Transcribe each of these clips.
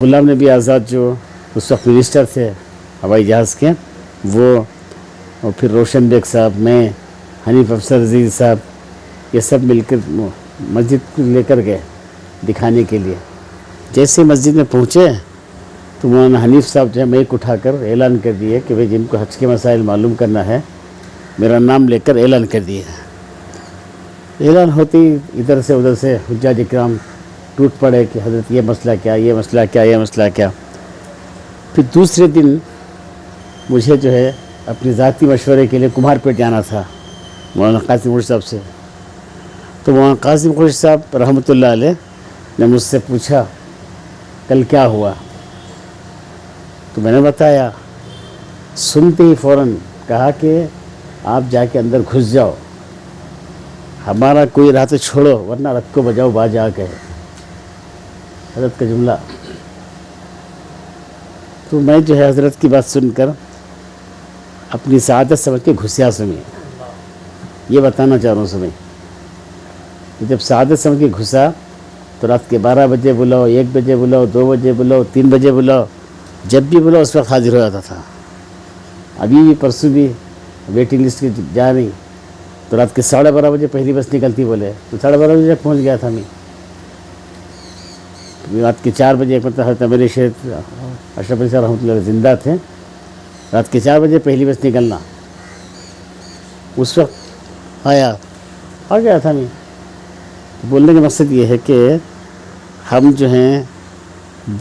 غلام نبی آزاد جو اس وقت منسٹر تھے ہوائی جہاز کے، وہ اور پھر روشن بیگ صاحب، میں، حنیف افسر عزیز صاحب، یہ سب مل کر مسجد کو لے کر گئے دکھانے کے لیے۔ جیسے مسجد میں پہنچے تو مولانا حنیف صاحب جو ہے مائک اٹھا کر اعلان کر دیے کہ بھئی جن کو حج کے مسائل معلوم کرنا ہے میرا نام لے کر اعلان کر دیے۔ اعلان ہوتی ادھر سے ادھر سے حجاج اکرام ٹوٹ پڑے کہ حضرت یہ مسئلہ کیا، یہ مسئلہ کیا، یہ مسئلہ کیا۔ پھر دوسرے دن مجھے جو ہے اپنے ذاتی مشورے کے لیے کمہار پیٹ جانا تھا مولانا قاسم قریشی صاحب سے۔ تو مولانا قاسم قریشی صاحب رحمۃ اللہ علیہ نے مجھ سے پوچھا کل کیا ہوا، تو میں نے بتایا۔ سنتے ہی فوراً کہا کہ آپ جا کے اندر گھس جاؤ، ہمارا کوئی راہ تو چھوڑو ورنہ رت کو بجاؤ باز آ گئے، حضرت کا جملہ۔ تو میں جو ہے حضرت کی بات سن کر اپنی سعادت سمجھ کے گھسیا سمیں، یہ بتانا چاہ رہا ہوں سمیں۔ جب سعادت سمجھ کے گھسا تو رات کے 12 بجے بلاؤ، 1 بجے بلاؤ، 2 بجے بلاؤ، 3 بجے بلاؤ، جب بھی بلاؤ اس وقت حاضر ہو جاتا تھا۔ ابھی بھی پرسوں بھی ویٹنگ لسٹ کی جا رہی تو رات کے 12:30 بجے پہلی بس نکلتی بولے تو 12:30 بجے پہنچ گیا تھا میں۔ رات کے 4 بجے ایک مرتبہ حضرت میرے شیخ اشرف علی صاحب رحمۃ اللہ علیہ زندہ تھے، رات کے 4 بجے پہلی بس نکلنا، اس وقت آ گیا تھا میں۔ بولنے کا مقصد یہ ہے کہ ہم جو ہیں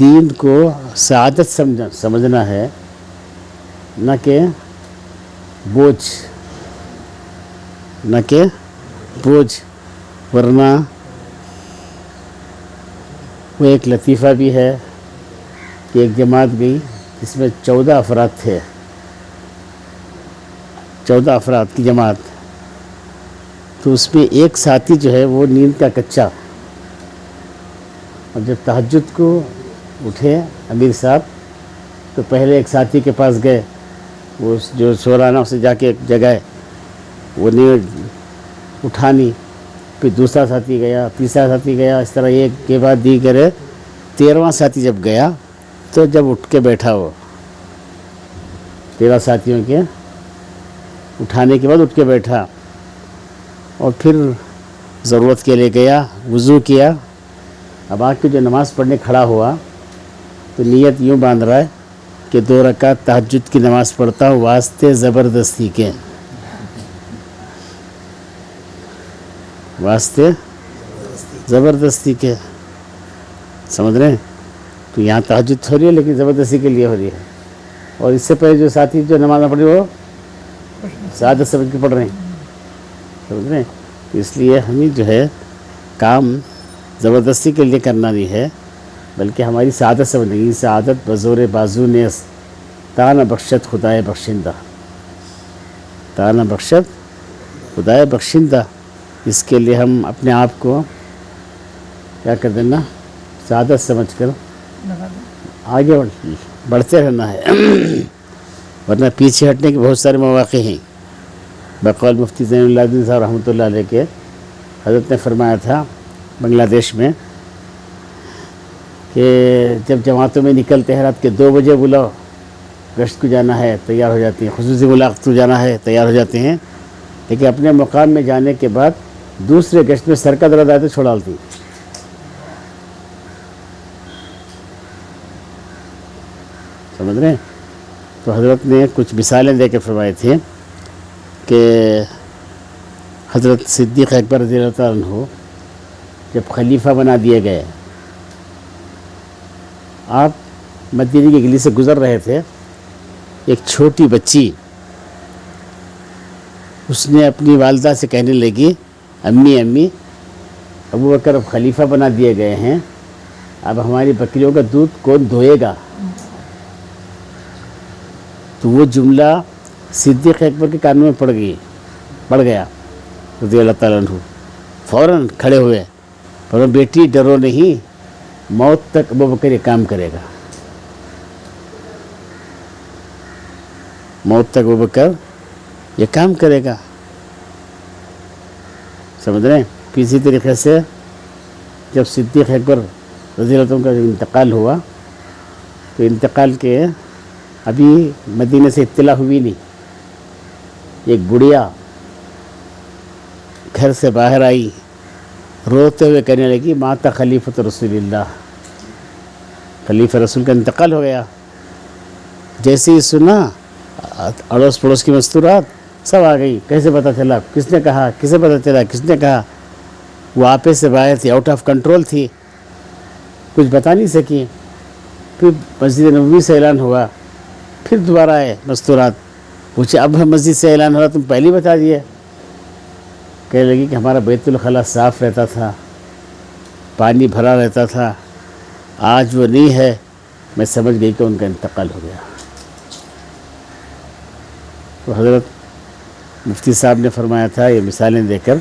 دین کو سعادت سمجھنا ہے، نہ کہ بوجھ، ورنہ وہ ایک لطیفہ بھی ہے کہ ایک جماعت گئی جس میں 14 افراد تھے، 14 افراد کی جماعت، تو اس میں ایک ساتھی جو ہے وہ نیند کا کچا، اور جب تہجد کو اٹھے امیر صاحب تو پہلے ایک ساتھی کے پاس گئے، وہ جو سو رہا نا اسے جا کے ایک جگہ وہ نیند اٹھانی، پھر دوسرا ساتھی گیا، تیسرا ساتھی گیا، اس طرح ایک کے بعد دیگر 13واں ساتھی جب گیا تو جب اٹھ کے بیٹھا، وہ 13 ساتھیوں کے اٹھانے کے بعد اٹھ کے بیٹھا، اور پھر ضرورت کے لیے گیا، وضو کیا، اب آ کے جو نماز پڑھنے کھڑا ہوا تو نیت یوں باندھ رہا ہے کہ 2 رکعت تہجد کی نماز پڑھتا ہوں واسطے زبردستی کے، واسطے زبردستی کے، سمجھ رہے ہیں؟ تو یہاں تہجد ہو رہی ہے لیکن زبردستی کے لیے ہو رہی ہے، اور اس سے پہلے جو ساتھی جو نماز نہ پڑھ رہے وہ سعادت سمجھ کے پڑھ رہے ہیں، سمجھ رہے ہیں؟ تو اس لیے ہمیں جو ہے کام زبردستی کے لیے کرنا نہیں ہے بلکہ ہماری سعادت سمجھنے کی، سعادت بزور بازو نیس تانہ بخشت خدائے بخشندہ، تانہ بخشت خدائے بخشندہ۔ اس کے لیے ہم اپنے آپ کو کیا کر دینا، سعادت سمجھ کر آگے بڑھتے رہنا ہے، ورنہ پیچھے ہٹنے کے بہت سارے مواقع ہیں۔ بقول مفتی زین اللہ الدین صاحب رحمۃ اللہ علیہ کے، حضرت نے فرمایا تھا بنگلہ دیش میں کہ جب جماعتوں میں نکلتے ہیں رات کے 2 بجے بلاؤ، گشت کو جانا ہے تیار ہو جاتے ہیں، خصوصی ملاقات کو جانا ہے تیار ہو جاتے ہیں، لیکن اپنے مقام میں جانے کے بعد دوسرے گشت میں سر کا درد آئے تو چھوڑا ڈالتی، سمجھ رہے ہیں؟ تو حضرت نے کچھ مثالیں دے کے فرمائے تھے کہ حضرت صدیق اکبر رضی اللہ تعالیٰ عنہ جب خلیفہ بنا دیے گئے، آپ مدینے کی گلی سے گزر رہے تھے، ایک چھوٹی بچی اس نے اپنی والدہ سے کہنے لگی، امی ابو بکر اب خلیفہ بنا دیے گئے ہیں، اب ہماری بکریوں کا دودھ کون دھوئے گا؟ تو وہ جملہ صدیق اکبر کے کانوں میں پڑ گیا رضی اللہ تعالیٰ عنہ، فوراً کھڑے ہوئے، اور بیٹی ڈرو نہیں، موت تک ابو بکر یہ کام کرے گا، موت تک ابو بکر یہ کام کرے گا، سمجھ رہے ہیں؟ اسی طریقے سے جب صدیق اکبر رضی اللہ عنہ کا انتقال ہوا تو انتقال کے ابھی مدینہ سے اطلاع ہوئی نہیں، ایک بڑھیا گھر سے باہر آئی، روتے ہوئے کہنے لگی مات خلیفۃ رسول اللہ، خلیفہ رسول کا انتقال ہو گیا۔ جیسے ہی سنا اڑوس پڑوس کی مستورات سب آ گئی، کیسے پتہ چلا، کس نے کہا، کسے پتہ چلا، کس نے کہا؟ وہ آپے سے باہر تھی، آؤٹ آف کنٹرول تھی، کچھ بتا نہیں سکی۔ پھر مسجد نبوی سے اعلان ہوا، پھر دوبارہ آئے مستورات، پوچھے اب ہم مسجد سے اعلان ہو رہا تم پہلے بتا دیے۔ کہنے لگی کہ ہمارا بیت الخلاء صاف رہتا تھا، پانی بھرا رہتا تھا، آج وہ نہیں ہے، میں سمجھ گئی کہ ان کا انتقال ہو گیا۔ تو حضرت مفتی صاحب نے فرمایا تھا یہ مثالیں دے کر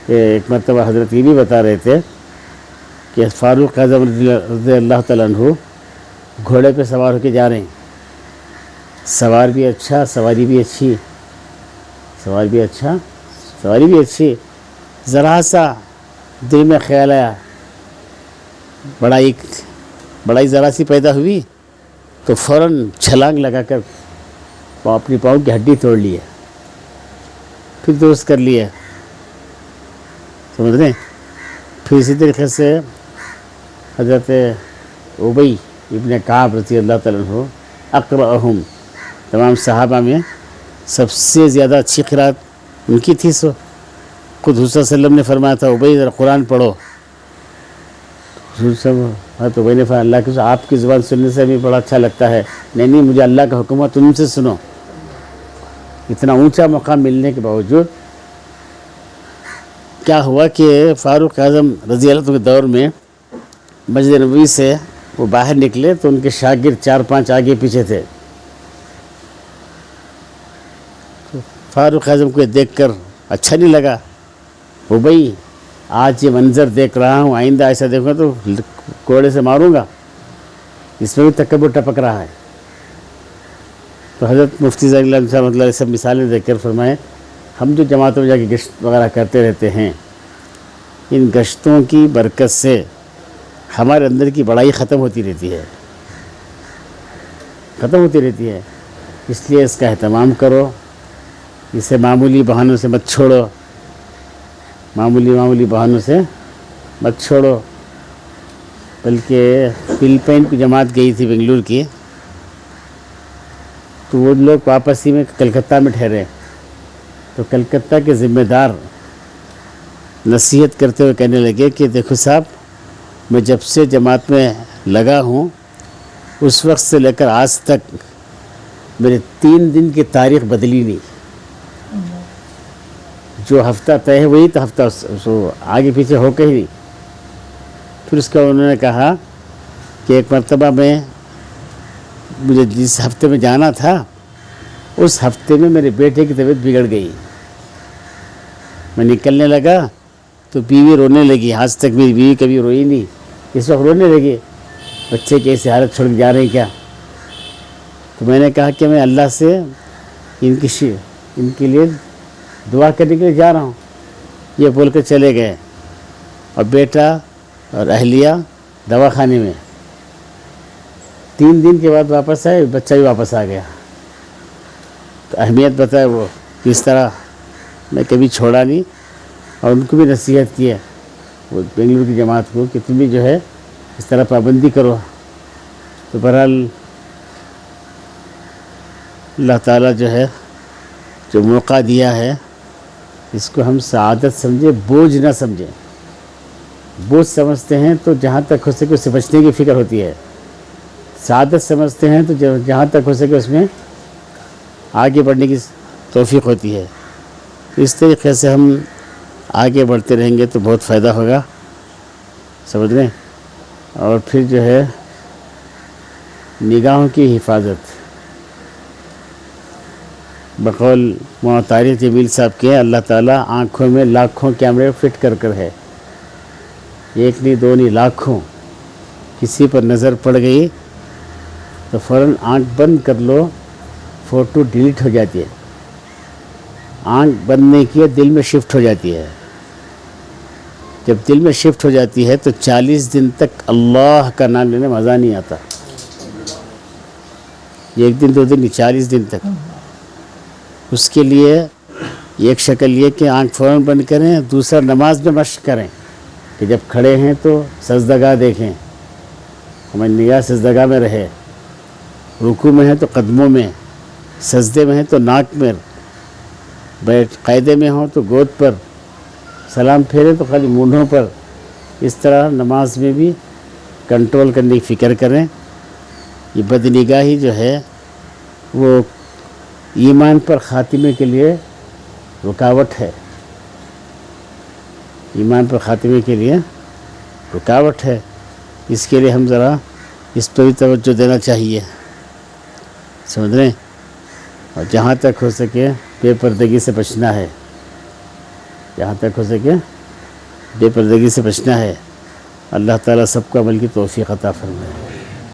کہ ایک مرتبہ حضرت یہ بھی بتا رہے تھے کہ فاروق اعظم رضی اللہ تعالیٰ عنہ گھوڑے پہ سوار ہو کے جا رہے ہیں، سوار بھی اچھا، سواری بھی اچھی، سوار بھی اچھا، سواری بھی اچھی۔ ذرا سا دل میں خیال آیا، بڑائی ذرا سی پیدا ہوئی تو فوراً چھلانگ لگا کر اپنی پاؤں کی ہڈی توڑ لی ہے، پھر درست کر لی ہے، سمجھ رہے ہیں؟ پھر اسی طریقے سے حضرت ابی ابن کعب رضی اللہ تعالیٰ عنہ اقرأہم، تمام صحابہ میں سب سے زیادہ اچھی قرأت ان کی تھی۔ سو خود حضور صلی اللہ علیہ وسلم نے فرمایا تھا ابی ذرا قرآن پڑھو، حضور صاحب ابی نے فرمایا اللہ کے آپ کی زبان سننے سے بھی بڑا اچھا لگتا ہے، نہیں مجھے اللہ کا حکم ہے تم سے سنو۔ اتنا اونچا مقام ملنے کے باوجود کیا ہوا کہ فاروق اعظم رضی اللہ عنہ کے دور میں مسجد نبوی سے وہ باہر نکلے تو ان کے شاگرد 4-5 آگے پیچھے تھے۔ فاروق اعظم کو دیکھ کر اچھا نہیں لگا، ابی آج یہ منظر دیکھ رہا ہوں، آئندہ ایسا دیکھوں تو کوڑے سے ماروں گا، اس میں بھی تکبر ٹپک رہا ہے۔ تو حضرت مفتی ذاکر اللہ صاحب مطلب سب مثالیں دیکھ کر فرمائے ہم جو جماعتوں میں جا کے گشت وغیرہ کرتے رہتے ہیں، ان گشتوں کی برکت سے ہمارے اندر کی بڑائی ختم ہوتی رہتی ہے، اس لیے اس کا اہتمام کرو، اسے معمولی بہانوں سے مت چھوڑو، معمولی بہانوں سے مت چھوڑو۔ بلکہ فلپائن کی جماعت گئی تھی بنگلور کی، تو وہ لوگ واپس ہی میں کلکتہ میں ٹھہرے، تو کلکتہ کے ذمہ دار نصیحت کرتے ہوئے کہنے لگے کہ دیکھو صاحب، میں جب سے جماعت میں لگا ہوں اس وقت سے لے کر آج تک میرے 3 دن کی تاریخ بدلی نہیں، جو ہفتہ طے ہے وہی تو ہفتہ آگے پیچھے ہو کے ہی نہیں۔ پھر اس کا انہوں نے کہا کہ ایک مرتبہ میں مجھے جس ہفتے میں جانا تھا اس ہفتے میں میرے بیٹے کی طبیعت بگڑ گئی، میں نکلنے لگا تو بیوی رونے لگی، آج تک میری بیوی کبھی روئی نہیں، اس وقت رونے لگی، بچے کی ایسی حالت چھوڑ کے جا رہے ہیں کیا؟ تو میں نے کہا کہ میں اللہ سے ان کے لیے دعا کرنے کے لیے جا رہا ہوں، یہ بول کر چلے گئے، اور بیٹا اور اہلیہ دواخانے میں۔ 3 دن کے بعد واپس آئے، بچہ بھی واپس آ گیا۔ تو اہمیت بتائے وہ کس طرح میں کبھی چھوڑا نہیں، اور ان کو بھی نصیحت کی ہے وہ بنگلور کی جماعت کو کہ تم بھی جو ہے اس طرح پابندی کرو۔ تو بہرحال اللہ تعالیٰ جو ہے جو موقع دیا ہے اس کو ہم سعادت سمجھیں، بوجھ نہ سمجھیں۔ بوجھ سمجھتے ہیں تو جہاں تک ہو سکے اس سے بچنے کی فکر ہوتی ہے، سعادت سمجھتے ہیں تو جہاں تک ہو سکے اس میں آگے بڑھنے کی توفیق ہوتی ہے۔ اس طریقے سے ہم آگے بڑھتے رہیں گے تو بہت فائدہ ہوگا، سمجھ رہے ہیں۔ اور پھر جو ہے نگاہوں کی حفاظت، بقول مولانا طارق جمیل صاحب کے اللہ تعالیٰ آنکھوں میں لاکھوں کیمرے فٹ کر ہے، ایک نہیں دو نہیں لاکھوں۔ کسی پر نظر پڑ گئی تو فوراً آنکھ بند کر لو، فوٹو ڈیلیٹ ہو جاتی ہے۔ آنکھ بند نہیں کی، دل میں شفٹ ہو جاتی ہے۔ جب دل میں شفٹ ہو جاتی ہے تو 40 دن تک اللہ کا نام لینے مزہ نہیں آتا۔ یہ 1 دن 2 دن 40 دن تک. اس کے لیے ایک شکل یہ کہ آنکھ فوراً بند کریں، دوسرا نماز میں مشق کریں کہ جب کھڑے ہیں تو سجدگاہ دیکھیں، ہماری نگاہ سجدگاہ میں رہے، رکوع میں ہیں تو قدموں میں، سجدے میں ہیں تو ناک میں، قاعدے میں ہوں تو گود پر، سلام پھیرے تو خالی مونڈھوں پر. اس طرح نماز میں بھی کنٹرول کرنے کی فکر کریں. یہ بد نگاہی جو ہے وہ ایمان پر خاتمے کے لیے رکاوٹ ہے، ایمان پر خاتمے کے لیے رکاوٹ ہے. اس کے لیے ہم ذرا اس پہ بھی توجہ دینا چاہیے، سمجھ رہے ہیں. اور جہاں تک ہو سکے بے پردگی سے بچنا ہے، جہاں تک ہو سکے بے پردگی سے بچنا ہے. اللہ تعالیٰ سب کو عمل کی توفیق عطا فرمائے.